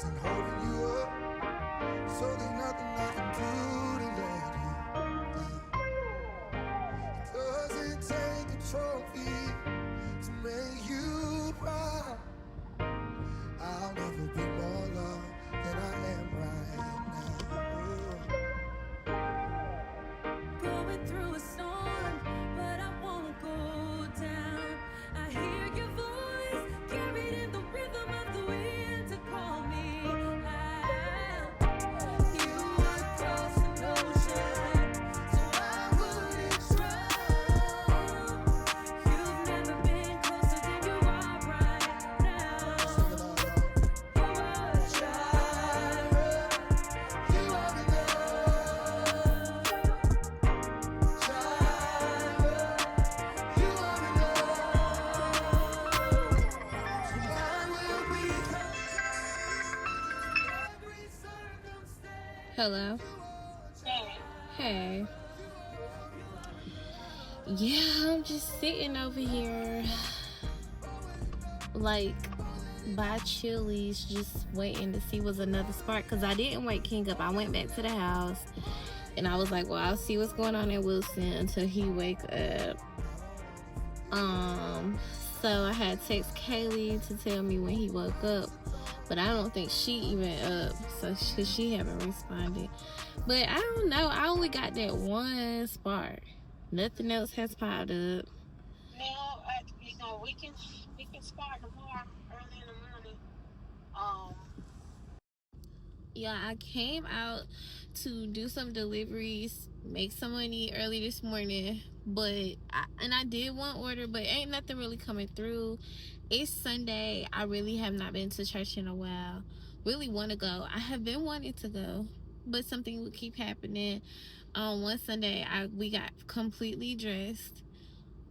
isn't holding you up, so there's nothing I can do to let you. It doesn't take a trophy to make you proud. I'll never be more loved than I am right now. Going through a storm, but I won't go down. I hear your voice carried in the rhythm of the wind to call me out. You would cross an ocean, so I wouldn't drown. You've never been closer than you are right now. You are Jireh. You are enough. You are enough. So I will be every circumstance. Hello. Hey. Yeah, I'm just sitting over here like by Chili's, just waiting to see what's another spark, because I didn't wake King up. I went back to the house and I was like, well, I'll see what's going on at Wilson until he wake up. So I had text Kaylee to tell me when he woke up, but I don't think she even up, so she haven't responded. But I don't know, I only got that one spark. Nothing else has popped up. Now, we can start tomorrow early in the morning. Yeah, I came out to do some deliveries, make some money early this morning, but I did one order, but ain't nothing really coming through. It's Sunday. I really have not been to church in a while. Really want to go. I have been wanting to go, but something would keep happening. One Sunday we got completely dressed.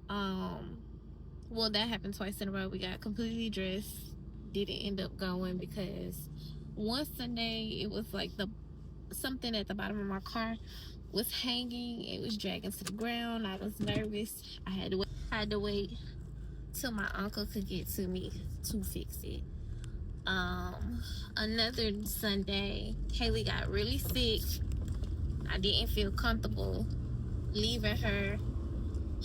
Well, that happened twice in a row. We got completely dressed, didn't end up going because one Sunday it was like something at the bottom of my car was hanging. It was dragging to the ground. I was nervous. I had to wait till my uncle could get to me to fix it. Another Sunday, Kaylee got really sick. I didn't feel comfortable leaving her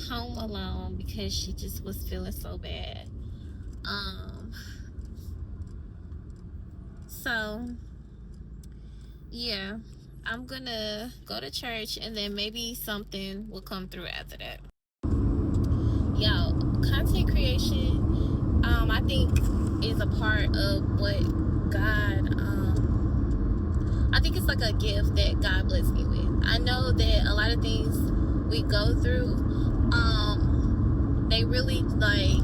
home alone because she just was feeling so bad. So yeah, I'm gonna go to church and then maybe something will come through after that. Yo, content creation, I think is a part of what God, I think it's like a gift that God blessed me with. I know that a lot of things we go through, they really like,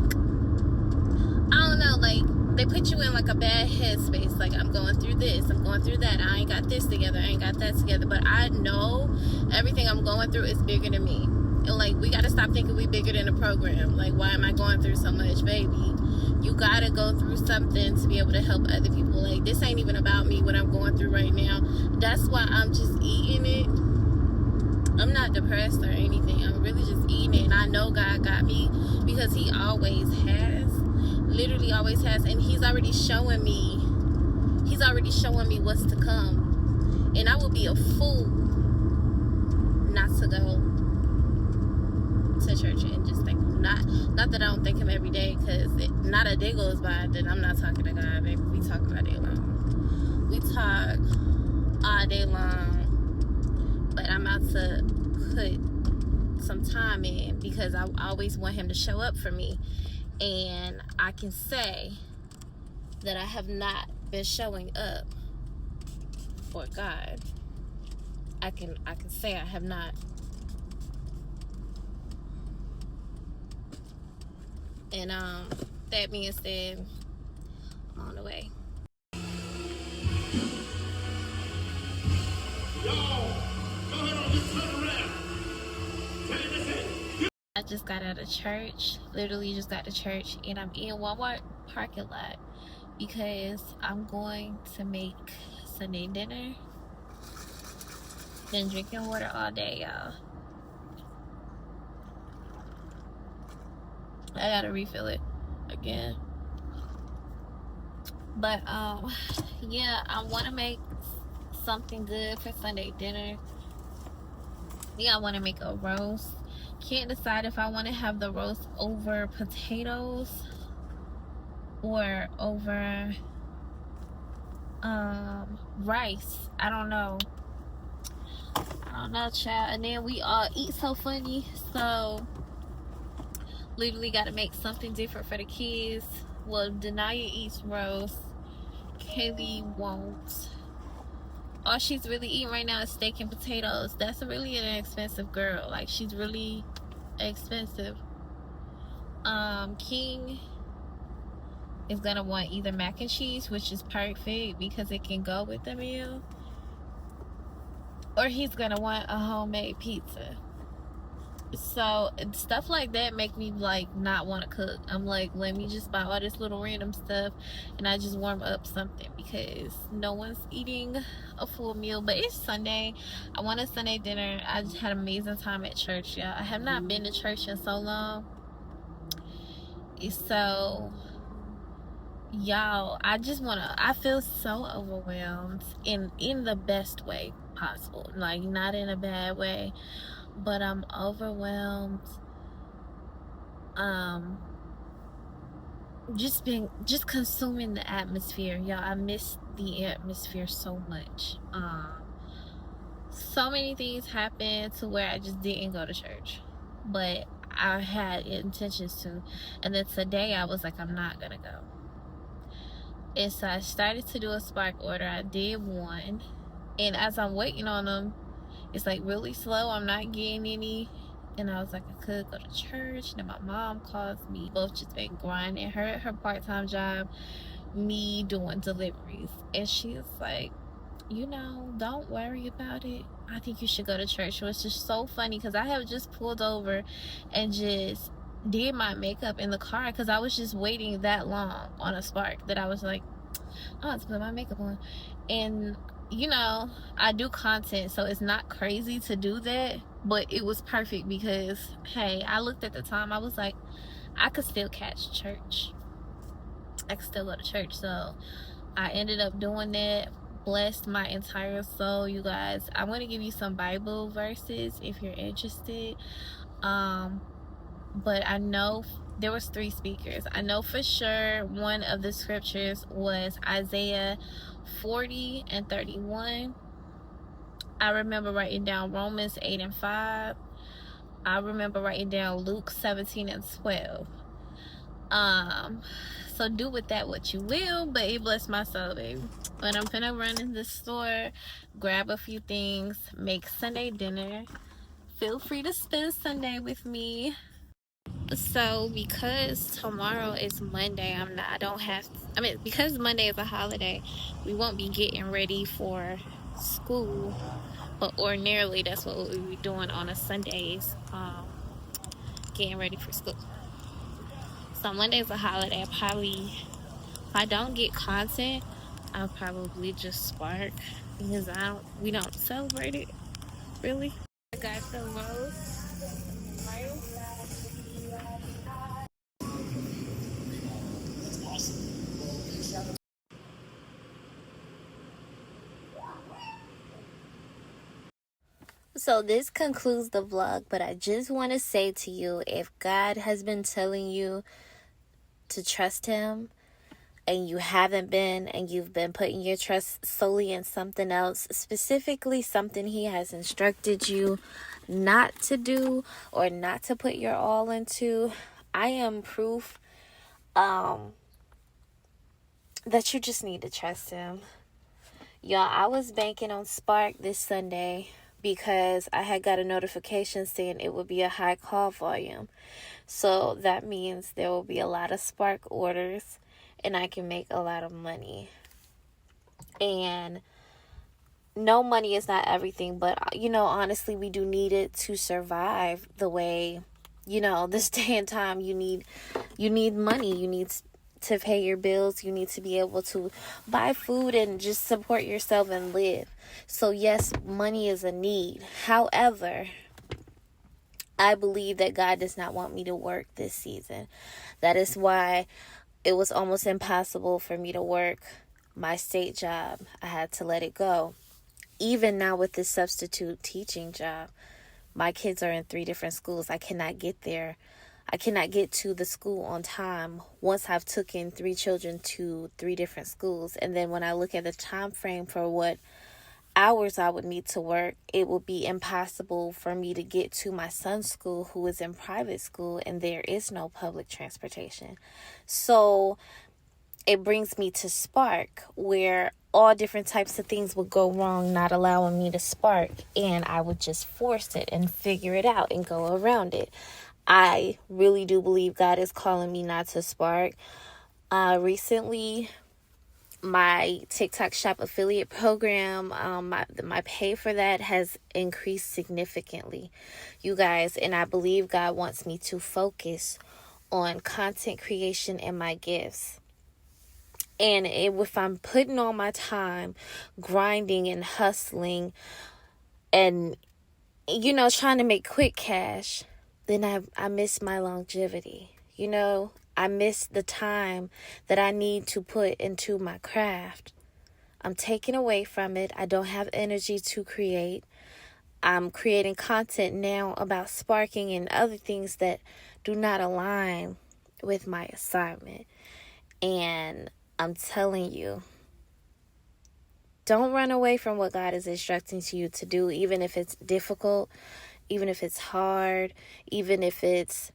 I don't know, like they put you in like a bad headspace. Like, I'm going through this, I'm going through that, I ain't got this together, I ain't got that together. But I know everything I'm going through is bigger than me. And like, we gotta stop thinking we bigger than the program. Like, why am I going through so much, baby? You gotta go through something to be able to help other people. Like, this ain't even about me, what I'm going through right now. That's why I'm just eating it. I'm not depressed or anything. I'm really just eating it. And I know God got me because he always has. Literally always has. And he's already showing me what's to come. And I would be a fool not to go to church and just thank him. Not that I don't thank him every day, because not a day goes by that I'm not talking to God, baby. We talk all day long. We talk all day long. But I'm about to put some time in because I always want him to show up for me. And I can say that I have not been showing up for God. I can say I have not. And that being said, I'm on the way. I just got out of church, literally just got to church, and I'm in Walmart parking lot because I'm going to make Sunday dinner. Been drinking water all day, y'all. I gotta refill it again. But yeah, I want to make something good for Sunday dinner. Yeah, I want to make a roast. Can't decide if I want to have the roast over potatoes or over rice. I don't know, child. And then we all eat so funny, so literally got to make something different for the kids. Well, Denaya eats roast, Kaylee won't. All she's really eating right now is steak and potatoes. That's really an expensive girl. Like, she's really expensive. King is gonna want either mac and cheese, which is perfect because it can go with the meal, or he's gonna want a homemade pizza. So stuff like that make me like not want to cook. I'm like, let me just buy all this little random stuff and I just warm up something, because no one's eating a full meal. But it's Sunday. I want a Sunday dinner. I just had an amazing time at church, y'all. I have not been to church in so long. So y'all, I feel so overwhelmed in the best way possible, like not in a bad way, but I'm overwhelmed. Just consuming the atmosphere, y'all. I miss the atmosphere so much. So many things happened to where I just didn't go to church, but I had intentions to. And then today I was like, I'm not gonna go. And so I started to do a spark order. I did one, and as I'm waiting on them, it's like really slow. I'm not getting any. And I was like, I could go to church. And then my mom calls me. Both just been grinding. Her at her part-time job, me doing deliveries. And she's like, don't worry about it. I think you should go to church. It was just so funny because I have just pulled over and just did my makeup in the car because I was just waiting that long on a spark that I was like, oh, let's put my makeup on. And I do content, so it's not crazy to do that, but it was perfect because, hey, I looked at the time, I was like, I could still catch church. I could still go to church. So I ended up doing that. Blessed my entire soul, you guys. I'm going to give you some Bible verses if you're interested. But I know there was 3 speakers. I know for sure one of the scriptures was Isaiah 40 and 31. I remember writing down Romans 8 and 5. I remember writing down Luke 17 and 12. So do with that what you will, but it blessed my soul, baby. But I'm gonna run in the store, grab a few things, make Sunday dinner. Feel free to spend Sunday with me. So because tomorrow is Monday, because Monday is a holiday, we won't be getting ready for school, but ordinarily that's what we'll be doing on a Sundays, getting ready for school. So Monday is a holiday. If I don't get content, I'll probably just spark because we don't celebrate it really. I got the roast. So this concludes the vlog, but I just want to say to you, if God has been telling you to trust him and you haven't been, and you've been putting your trust solely in something else, specifically something he has instructed you not to do or not to put your all into, I am proof that you just need to trust him. Y'all, I was banking on Spark this Sunday because I had got a notification saying it would be a high call volume. So that means there will be a lot of Spark orders and I can make a lot of money. And no, money is not everything, but honestly, we do need it to survive the way, this day and time. You need money. You need to pay your bills. You need to be able to buy food and just support yourself and live. So yes, money is a need. However, I believe that God does not want me to work this season. That is why it was almost impossible for me to work my state job. I had to let it go. Even now with this substitute teaching job, my kids are in 3 different schools. I cannot get there. I cannot get to the school on time once I've taken 3 children to 3 different schools. And then when I look at the time frame for what hours I would need to work, it will be impossible for me to get to my son's school, who is in private school, and there is no public transportation. So it brings me to Spark, where all different types of things would go wrong, not allowing me to spark, and I would just force it and figure it out and go around it. I really do believe God is calling me not to spark. Recently, my TikTok Shop affiliate program, my pay for that has increased significantly, you guys, and I believe God wants me to focus on content creation and my gifts. And if I'm putting all my time grinding and hustling and, trying to make quick cash, then I miss my longevity. I miss the time that I need to put into my craft. I'm taken away from it. I don't have energy to create. I'm creating content now about sparking and other things that do not align with my assignment. And I'm telling you, don't run away from what God is instructing you to do, even if it's difficult, even if it's hard, even if it's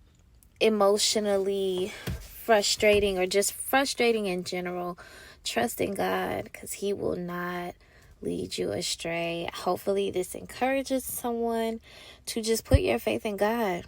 emotionally frustrating or just frustrating in general. Trust in God, because He will not lead you astray. Hopefully this encourages someone to just put your faith in God.